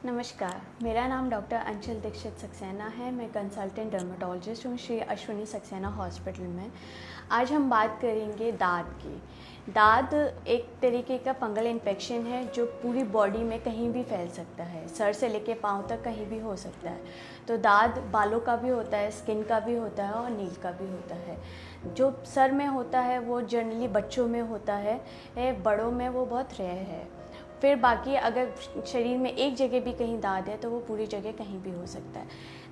नमस्कार, मेरा नाम डॉक्टर अंशल दीक्षित सक्सेना है। मैं कंसल्टेंट डर्मेटोलॉजिस्ट हूँ श्री अश्विनी सक्सेना हॉस्पिटल में। आज हम बात करेंगे दाद की। दाद एक तरीके का फंगल इन्फेक्शन है जो पूरी बॉडी में कहीं भी फैल सकता है, सर से लेके पाँव तक कहीं भी हो सकता है। तो दाद बालों का भी होता है, स्किन का भी होता है और नील का भी होता है। जो सर में होता है वो जनरली बच्चों में होता है, बड़ों में वो बहुत रेयर है। फिर बाकी अगर शरीर में एक जगह भी कहीं दाद है तो वो पूरी जगह कहीं भी हो सकता है।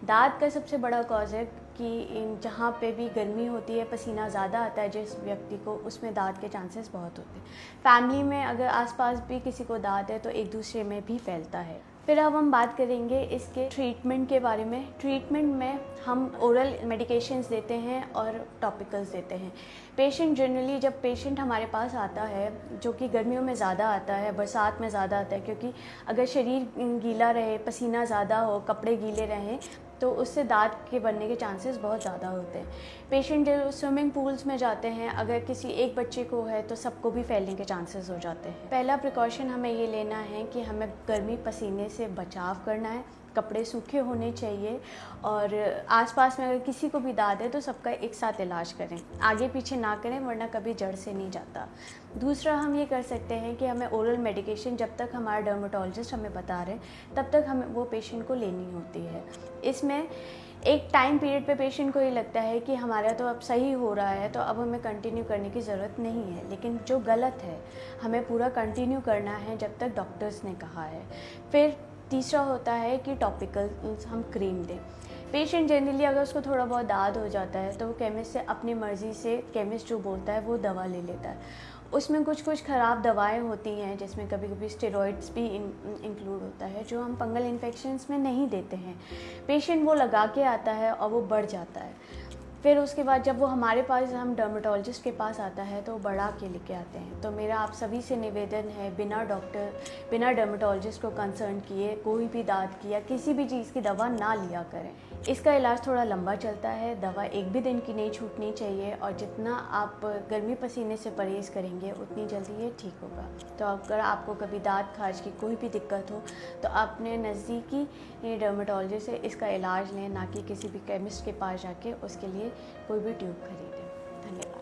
दाद का सबसे बड़ा कॉज है कि जहाँ पे भी गर्मी होती है, पसीना ज़्यादा आता है जिस व्यक्ति को, उसमें दाद के चांसेस बहुत होते हैं। फैमिली में अगर आसपास भी किसी को दाद है तो एक दूसरे में भी फैलता है। फिर अब हम बात करेंगे इसके ट्रीटमेंट के बारे में। ट्रीटमेंट में हम ओरल मेडिकेशंस देते हैं और टॉपिकल्स देते हैं। पेशेंट जनरली, जब पेशेंट हमारे पास आता है, जो कि गर्मियों में ज़्यादा आता है, बरसात में ज़्यादा आता है, क्योंकि अगर शरीर गीला रहे, पसीना ज़्यादा हो, कपड़े गीले रहें तो उससे दाद के बनने के चांसेस बहुत ज़्यादा होते हैं। पेशेंट जो स्विमिंग पूल्स में जाते हैं, अगर किसी एक बच्चे को है तो सबको भी फैलने के चांसेस हो जाते हैं। पहला प्रिकॉशन हमें ये लेना है कि हमें गर्मी पसीने से बचाव करना है, कपड़े सूखे होने चाहिए और आसपास में अगर किसी को भी दाद है तो सबका एक साथ इलाज करें, आगे पीछे ना करें वरना कभी जड़ से नहीं जाता। दूसरा हम ये कर सकते हैं कि हमें ओरल मेडिकेशन जब तक हमारा डर्मेटोलॉजिस्ट हमें बता रहे तब तक हमें वो पेशेंट को लेनी होती है। इसमें एक टाइम पीरियड पे पेशेंट को ये लगता है कि हमारा तो अब सही हो रहा है तो अब हमें कंटिन्यू करने की ज़रूरत नहीं है, लेकिन जो गलत है, हमें पूरा कंटिन्यू करना है जब तक डॉक्टर्स ने कहा है। फिर तीसरा होता है कि टॉपिकल हम क्रीम दें। पेशेंट जनरली अगर उसको थोड़ा बहुत दाद हो जाता है तो वो केमिस्ट से अपनी मर्ज़ी से, केमिस्ट जो बोलता है वो दवा ले लेता है। उसमें कुछ ख़राब दवाएं होती हैं जिसमें कभी कभी स्टेरॉइड्स भी इंक्लूड होता है, जो हम फंगल इन्फेक्शंस में नहीं देते हैं। पेशेंट वो लगा के आता है और वो बढ़ जाता है। फिर उसके बाद जब वो हमारे पास, हम डर्मेटोलॉजिस्ट के पास आता है तो बढ़ा के लेके आते हैं। तो मेरा आप सभी से निवेदन है, बिना डर्मेटोलॉजिस्ट को कंसर्न किए कोई भी दाद की या किसी भी चीज़ की दवा ना लिया करें। इसका इलाज थोड़ा लंबा चलता है, दवा एक भी दिन की नहीं छूटनी चाहिए और जितना आप गर्मी पसीने से परहेज़ करेंगे उतनी जल्दी ये ठीक होगा। तो अगर आपको कभी दाद खाज की कोई भी दिक्कत हो तो अपने नज़दीकी डर्मेटोलॉजिस्ट से इसका इलाज लें, ना कि किसी भी केमिस्ट के पास जाके उसके लिए कोई भी ट्यूब खरीदें। धन्यवाद।